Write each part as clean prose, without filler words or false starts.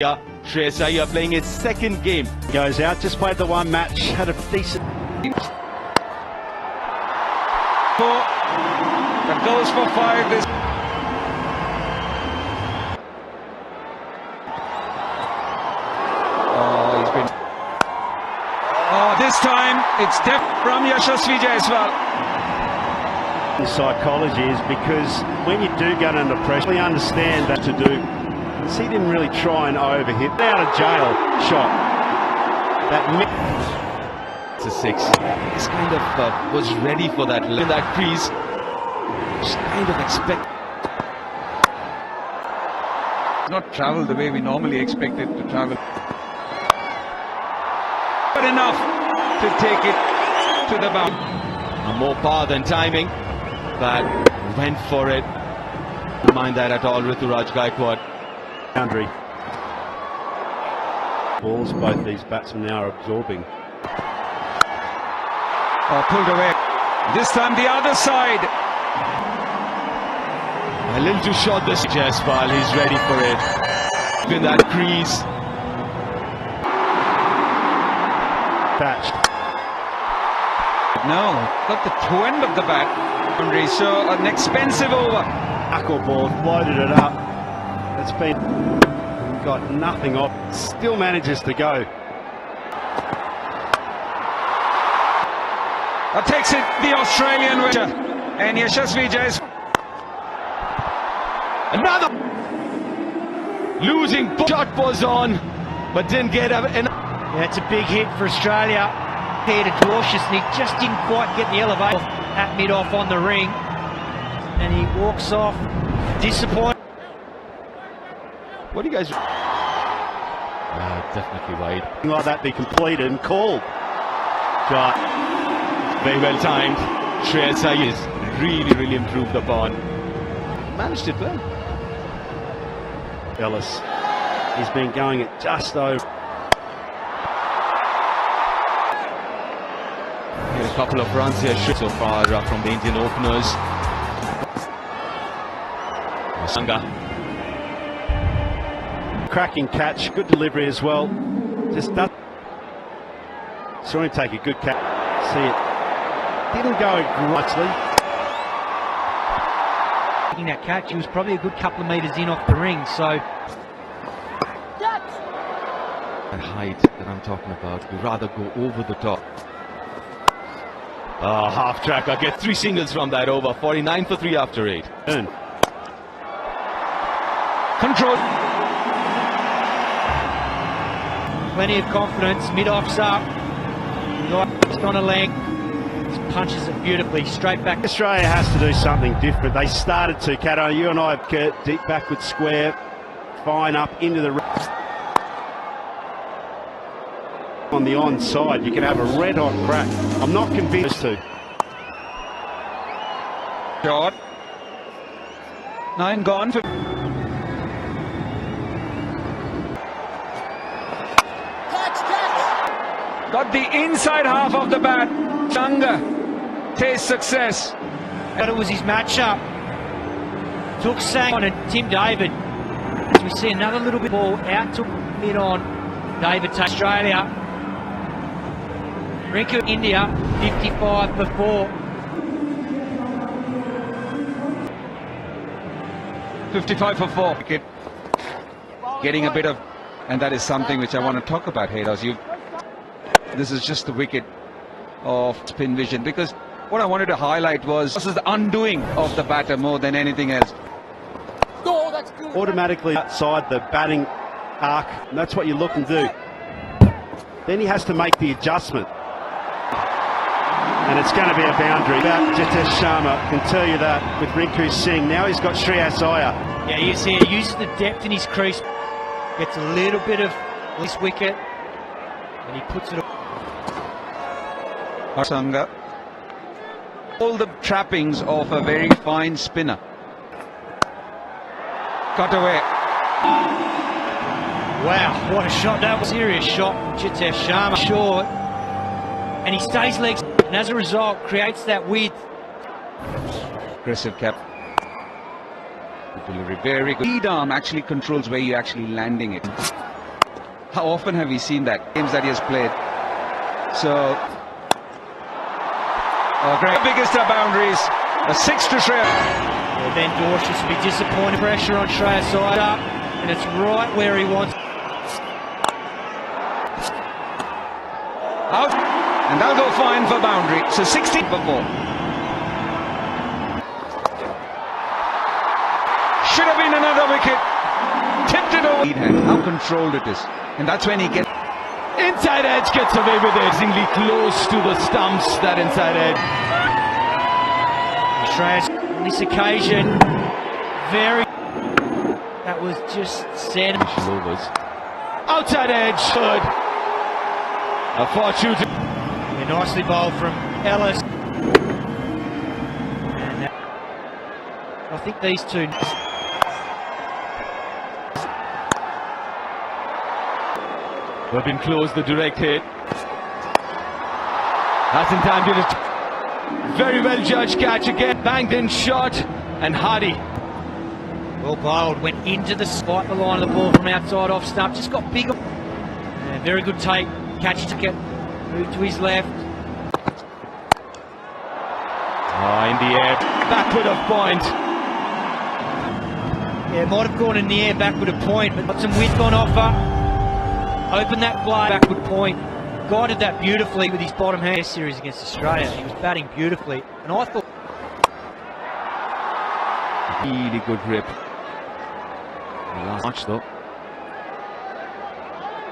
Shreyas Iyer playing his second game. Goes out, just played the one match, had a decent... That goes for 5 this... Oh, he's been... Oh, this time it's depth from Yashasvi Jaiswal. The psychology is because when you do get under pressure, we understand that to do. So he didn't really try and overhit. Out of jail shot. It's a 6. He's kind of was ready for that in that crease. Just kind of expect. Not travel the way we normally expect it to travel. But enough to take it to the bound. More power than timing, but went for it. Don't mind that at all, Rituraj Gaikwad. Boundary. Balls both these batsmen now are absorbing. Oh, pulled away. This time the other side. A little too short this Jaiswal, he's ready for it. In that crease. Patched. No, got the toe end of the bat. So an expensive over. Knuckleball, floated it up. It's been got nothing off. Still manages to go. That takes it the Australian way. And Yashasvi Jaiswal. Another losing shot was on, but didn't get enough. Yeah, it's a big hit for Australia. Here to Dwarshuis, and he just didn't quite get the elevator at mid-off on the ring. And he walks off disappointed. What do you guys... definitely wide. Like that be completed and called. Shot. Very well timed. Shreyas Iyer is really improved upon. Managed it well. Ellis. He's been going it just over. A couple of runs here so far from the Indian openers. Sanga. Cracking catch, good delivery as well. Just does. Saw him take a good catch. See it. Didn't go muchly. Taking that catch, he was probably a good couple of metres in off the ring, so... That height that I'm talking about, we'd rather go over the top. Half track. I get 3 singles from that over. 49 for 3 after 8. Control. Plenty of confidence, mid-off's up. Just on a leg. Just punches it beautifully, straight back. Australia has to do something different. They started to, Cato. You and I have Kurt, deep backward square. Fine up into the... On the onside, you can have a red-hot crack. I'm not convinced to. Shot. 9 gone. Got the inside half of the bat. Sanga tastes success. But it was his matchup. Took Sang on and Tim David. As we see another little bit ball out to mid on. David takes Australia. Rinku India 55 for 4. 55 for 4. Getting a bit of, and that is something which I want to talk about, Haydos. This is just the wicket of spin vision, because what I wanted to highlight was this is the undoing of the batter more than anything else. No, that's good. Automatically outside the batting arc, and that's what you look and do. Then he has to make the adjustment. And it's going to be a boundary. Jitesh Sharma can tell you that with Rinku Singh. Now he's got Shreyas Iyer. Yeah, you see he uses the depth in his crease. Gets a little bit of this wicket. And he puts it up. Sanga. All the trappings of a very fine spinner. Cut away. Wow, what a shot. That was a serious shot. Jitesh Sharma short. And he stays legs. And as a result, creates that width. Aggressive cap. Good delivery, very good. Lead arm actually controls where you're actually landing it. How often have we seen that? Games that he has played. So, great. Biggest of boundaries. A 6 to Shreyas. Yeah, Ben Dorshus will be disappointed. Pressure on Shreyas side up, and it's right where he wants. Out. And that'll go fine for boundary. So 16 for 4. Should have been another wicket. Tipped it over. How controlled it is. And that's when he gets. Inside edge gets away with it. Extremely close to the stumps, that inside edge. Shreyas on this occasion, very. That was just set. Overs. Outside edge. Good. A fortune. Yeah, nicely bowled from Ellis. And I think these two. We've been close, the direct hit. Hasn't timed it. Very well judged catch again. Banged in shot and Hardy. Well bowled, went into the spot, the line of the ball from outside off stump. Just got bigger. Yeah, very good take. Catch ticket. Moved to his left. In the air. Backward of point. Yeah, might have gone in the air backward of point, but got some width on offer. Opened that fly backward point, guided that beautifully with his bottom hand series against Australia. He was batting beautifully, and I thought Really good grip. Last match though.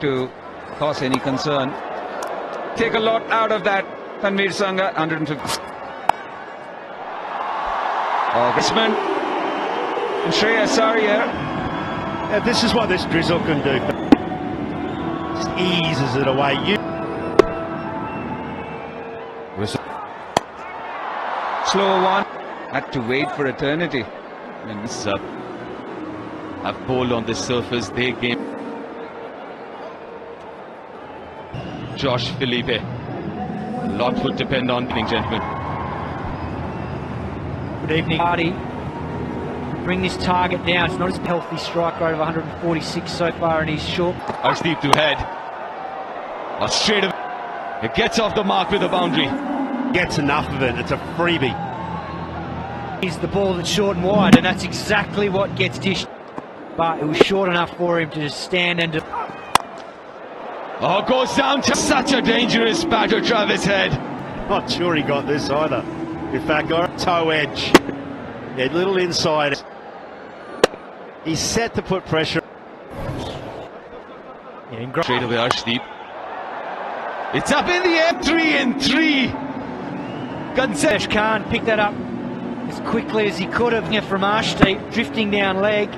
To cause any concern. Take a lot out of that. Tanveer Sangha, 150. Gisman and Shreyas Iyer. This is what this drizzle can do. Just eases it away. Slow one. Had to wait for eternity. And this have bowled on this surface their game. Josh Philippe. A lot would depend on evening, gentlemen. good evening, Hardy. Bring this target down. It's not as healthy strike rate of 146 so far in his short. Arshdeep to head. A straight of it gets off the mark with a boundary. Gets enough of it. It's a freebie. He's the ball that's short and wide, and that's exactly what gets dished. But it was short enough for him to just stand and. Oh, goes down to such a dangerous batter, Travis Head. Not sure he got this either. In fact, got a toe edge. Yeah, little inside. He's set to put pressure. Yeah, straight away, Arshdeep. It's up in the air, 3-3. Gunsesh Khan picked that up as quickly as he could have from Arshdeep, drifting down leg.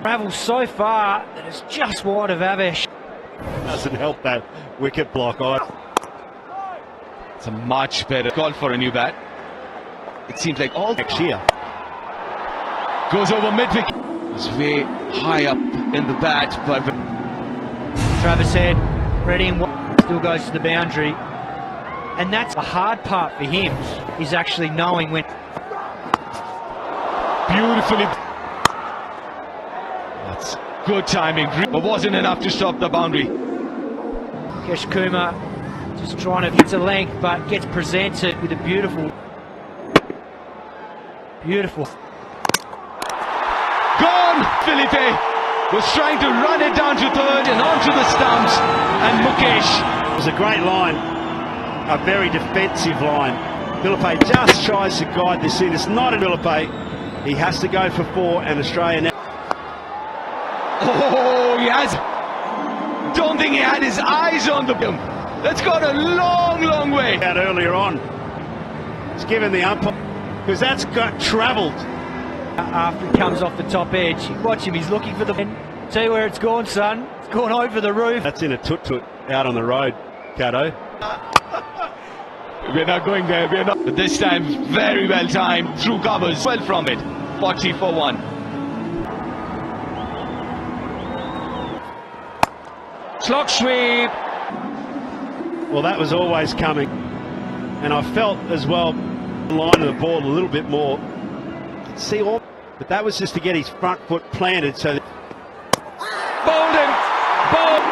Travels so far that it's just wide of Avesh. Doesn't help that wicket block either. It's a much better call for a new bat. It seems like all next year goes over mid-wicket. It's way high up in the bat, but Travis Head, ready and still goes to the boundary. And that's the hard part for him, is actually knowing when. Beautifully. That's good timing, but wasn't enough to stop the boundary. Kesh Kumar just trying to get to length, but gets presented with a beautiful. Gone! Philippe was trying to run it down to third and onto the stumps, and Mukesh. It was a great line, a very defensive line. Philippe just tries to guide this in. It's not a Philippe. He has to go for 4, and Australia now. Oh, he has. Don't think he had his eyes on the film. That's gone a long way. Out earlier on. It's given the umpire, because that's got travelled. After it comes off the top edge, you watch him, he's looking for the. See where it's gone, son. It's gone over the roof. That's in a tut-tut out on the road, Cato. We're not going there, we're not. But this time, very well timed, through covers. Well from it. 40 for 1. Slog sweep. Well, that was always coming. And I felt as well the line of the ball a little bit more. See all, but that was just to get his front foot planted so that. Bowled him. Bowled.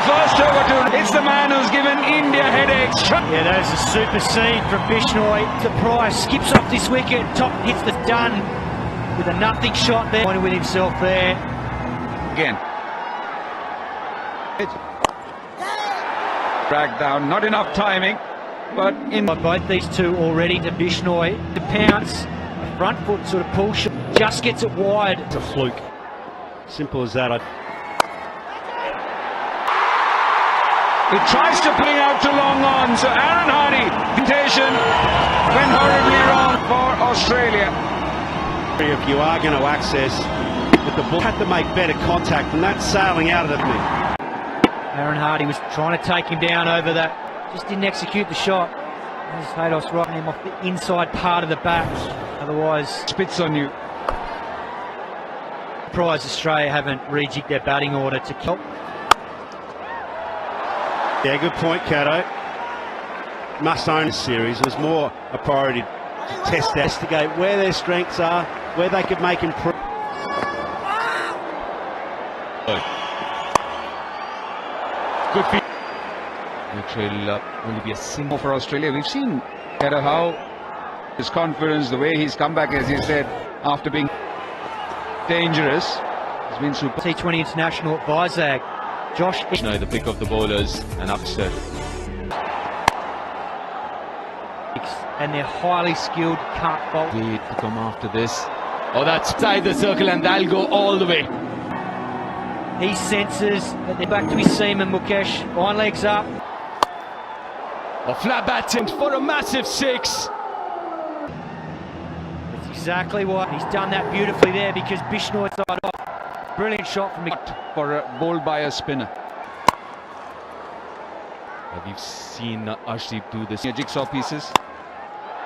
the first over to. It's the man who's given India headaches. Yeah, that is a super seed from Bishnoi. The prize skips off this wicket. Top hits the done with a nothing shot there. Pointed with himself there. Again. Dragged down, not enough timing, but in. Both these two already to Bishnoi. The pounce, the front foot sort of pull shot, just gets it wide. It's a fluke. Simple as that. He tries to bring out to long on, so Aaron Hardy, temptation, went horribly wrong for Australia. If you are going to access with the ball, have to make better contact, and that's sailing out of the thing. Aaron Hardy was trying to take him down over that, just didn't execute the shot. There's Haydos right him off the inside part of the bat. Otherwise, Spits on you. surprised Australia haven't rejigged their batting order to kill. Yeah, good point, Cato. Must own this series. It was more a priority to test, investigate where their strengths are, where they could make improvement. Good feed. Which will only be a single For Australia, we've seen Cato how his confidence, the way he's come back, as you said, after being dangerous, has been super. T20 international at Vizag. Josh, know the pick of the bowlers and upset. and they're highly skilled, can't fault. Wait to come after this. Oh, that's inside the circle and that'll go all the way. He senses that they're back to his seaman, Mukesh. Fine legs up. A flat batting for a massive six. That's exactly what he's done that beautifully there because Bishnoi side off. Brilliant shot from For a bowled by a spinner. We've seen Arshdeep do this. Jigsaw pieces.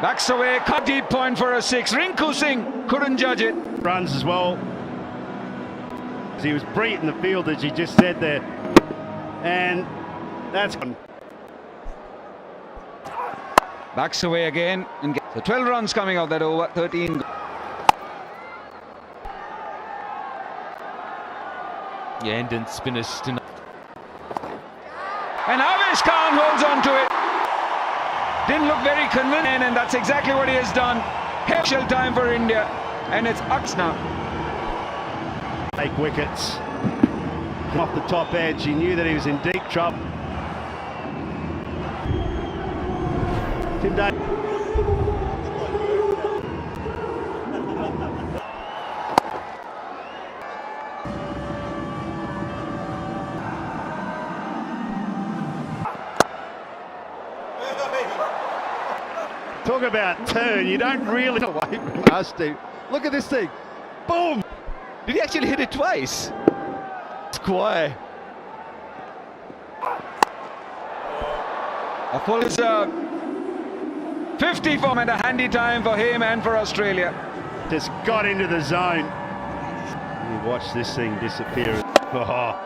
Backs away, cut deep point for a six. Rinku Singh couldn't judge it. Runs as well. He was brilliant in the field, as you just said there. And that's gone. Backs away again. And so 12 runs coming out that over, 13. Yeah, Indian spinners tonight. And Avesh Khan holds on to it. Didn't look very convincing, and that's exactly what he has done. Special time for India, and it's Ux now. Take wickets. Off the top edge, he knew that he was in deep trouble. Tim Davis. Talk about turn, you don't really away from us, Steve. Look at this thing. Boom! Did he actually hit it twice? Square. A full 50 form and a handy time for him and for Australia. Just got into the zone. You watch this thing disappear. Oh,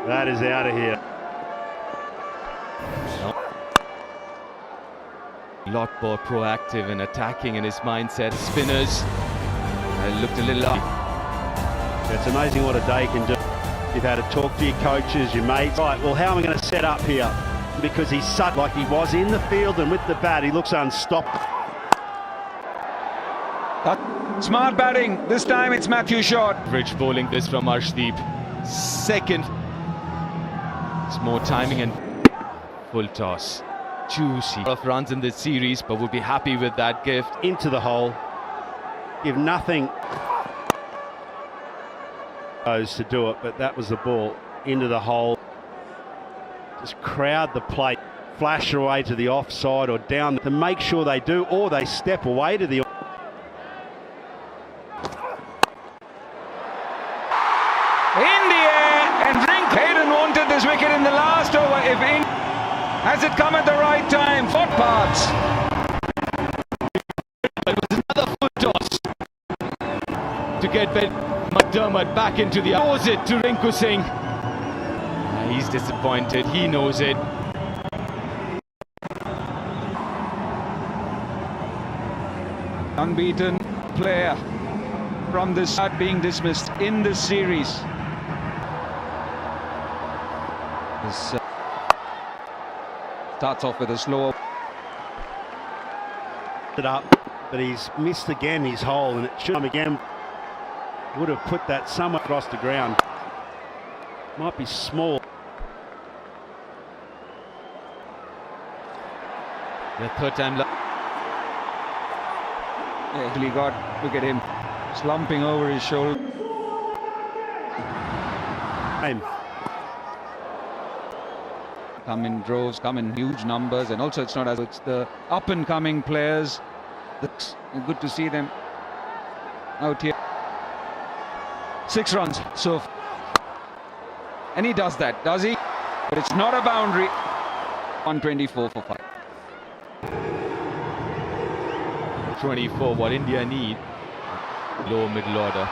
that is out of here. A lot more proactive and attacking in his mindset. Spinners looked a little up. It's amazing what a day can do. You've had to talk to your coaches, your mates. Right, well, how am I going to set up here? Because he's such like he was in the field and with the bat, he looks unstoppable. Smart batting. This time it's Matthew Short. Rich bowling this from Arshdeep. Second. It's more timing and full toss. Juicy. Of runs in this series, but would be happy with that gift. Into the hole. Give nothing to do it, but that was the ball. Into the hole. Just crowd the plate. Flash away to the offside or down to make sure they do, or they step away to the... In the air, and Hayden wanted this wicket in the last over. If has it come at the right time? For parts. It was another foot toss to get Ben McDermott back into the opposite to Rinku Singh. He's disappointed. He knows it. Unbeaten player from this start being dismissed in this series. This starts off with a slow. It up, but he's missed again his hole, and it should come again. Would have put that somewhere across the ground. Might be small. The third time. Actually got, look at him, slumping over his shoulder. Come in droves, come in huge numbers, and also it's not as it's the up-and-coming players. That's good to see them out here. 6 runs, so and he does that, does he? But it's not a boundary. 124 for 5. 24, what India need. Low middle order.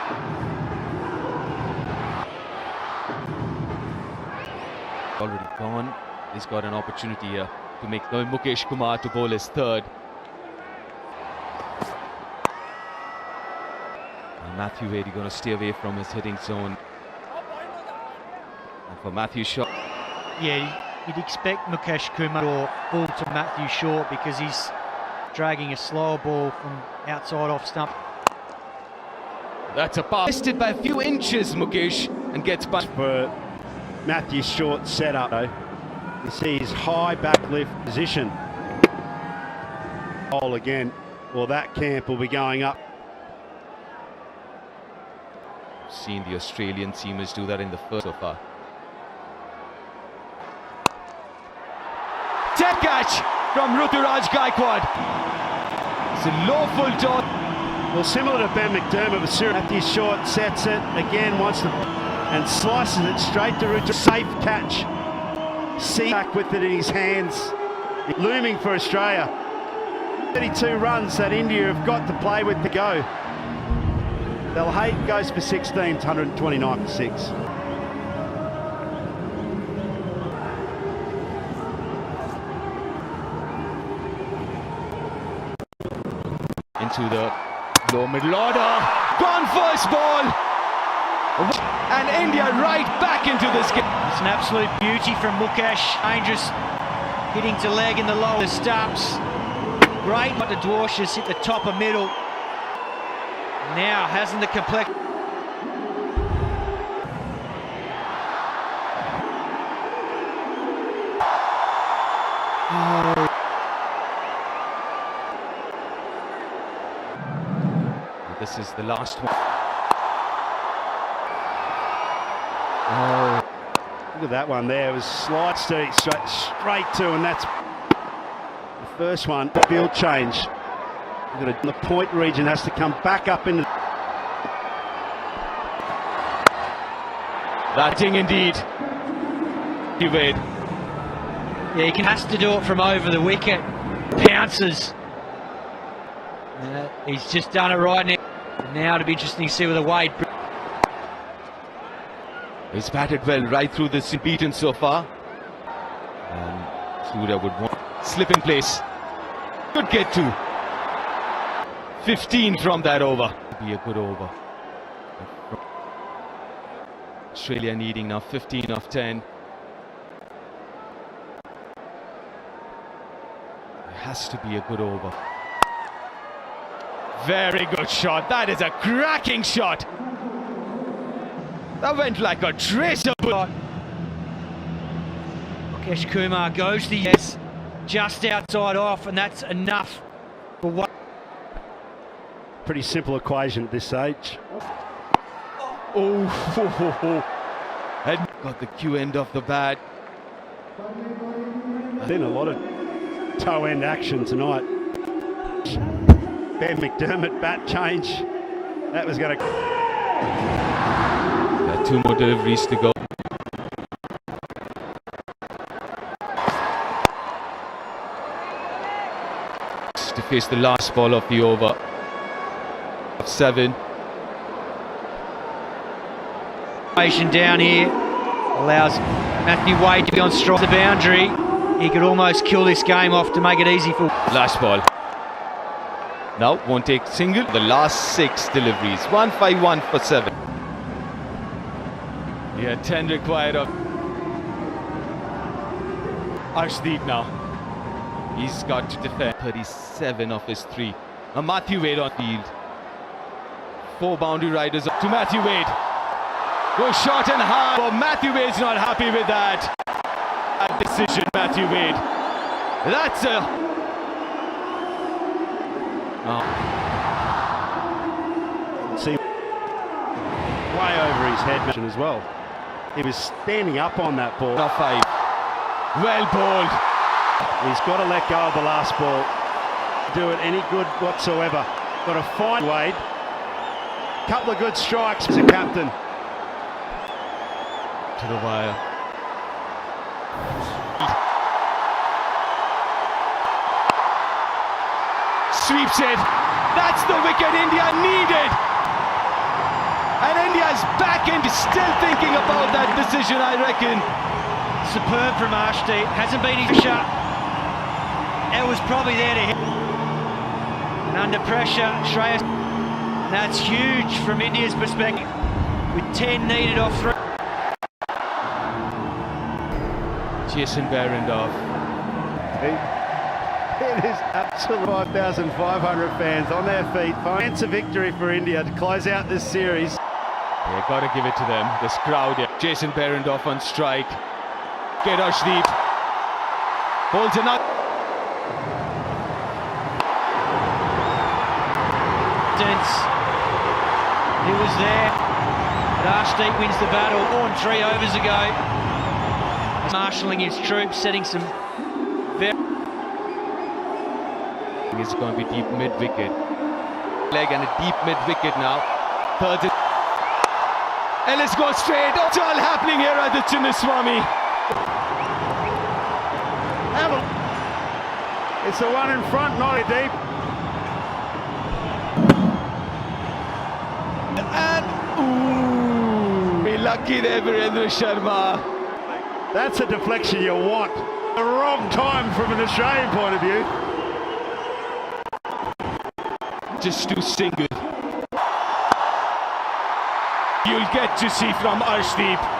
Already gone. He's got an opportunity here to make Mukesh Kumar to bowl his third. And Matthew Wade going to stay away from his hitting zone. And for Matthew Short. Yeah, you'd expect Mukesh Kumar or ball to Matthew Short because he's dragging a slower ball from outside off stump. That's a pass. Missed by a few inches, Mukesh, and gets back. For Matthew Short setup, though. You see his high backlift position. Hole again. Well, that camp will be going up. Seen the Australian seamers do that in the first so far. Dead catch from Ruturaj Gaikwad. It's a low full toss. Well, similar to Ben McDermott, but Matthew Short sets it again, wants to and slices it straight to Ruturaj. Safe catch. See back with it in his hands, looming for Australia. 32 runs that India have got to play with to go. They'll hate goes for 16, it's 129 for 6. Into the low middle order. Gone first ball. And India right back into this game. It's an absolute beauty from Mukesh. Dangerous hitting to leg in the lower stumps. Great, but the Dwarshas hit the top of middle. Now hasn't the complex. This is the last one. Oh, look at that one there. It was slide straight to, and that's the first one. Field change. The point region has to come back up into. batting indeed. Wade. Yeah, he has to do it from over the wicket. Pounces. He's just done it right now. Now it'll be interesting to see whether Wade. He's batted well right through this beaten so far. And Surya would want slip in place. Could get to 15 from that over. Be a good over. Australia needing now 15 of 10. It has to be a good over. Very good shot. That is a cracking shot. That went like a tracer. Mukesh Kumar goes to the yes, just outside off, and that's enough for what. Pretty simple equation at this stage. Oh, and got the Q end of the bat. Been a lot of toe end action tonight. Ben McDermott bat change. That was going to. 2 more deliveries to go. To face the last ball of the over. 7. Down here allows Matthew Wade to be on strong the boundary. He could almost kill this game off to make it easy for. Last ball. Now won't take single. The last 6 deliveries. 151 for 7. Yeah, 10 required of. Arshdeep now. He's got to defend 37 of his 3. Now Matthew Wade on field. 4 boundary riders to Matthew Wade. Goes short and hard. Oh, Matthew Wade's not happy with that. Bad decision, Matthew Wade. That's a... Oh. See, way over his head as well. He was standing up on that ball. Not 5. Well bowled. He's got to let go of the last ball. Do it any good whatsoever. Got to find Wade. Couple of good strikes as a captain. To the wire. Sweeps it. That's the wicket India needed. And India's back in, still thinking about that decision, I reckon. Superb from Arshdeep. Hasn't been his shot. It was probably there to hit. And under pressure, Shreyas. And that's huge from India's perspective. With 10 needed off 3. Jason Behrendorff. It is absolutely 5,500 fans on their feet. It's a victory for India to close out this series. Yeah, got to give it to them. This crowd here. Jason Behrendorff on strike. Get Arshdeep. Holds it up. He was there. But Arshdeep wins the battle. Born 3 overs ago. Marshalling his troops, setting some very... It's going to be deep mid-wicket. Leg and a deep mid-wicket now. Third it. And let's go straight. It's all happening here at the Chinnaswamy. It's the one in front, not a deep. And ooh, be lucky there, Virendra Sharma. That's a deflection you want. The wrong time from an Australian point of view. Just too single. You'll get to see from Arshdeep.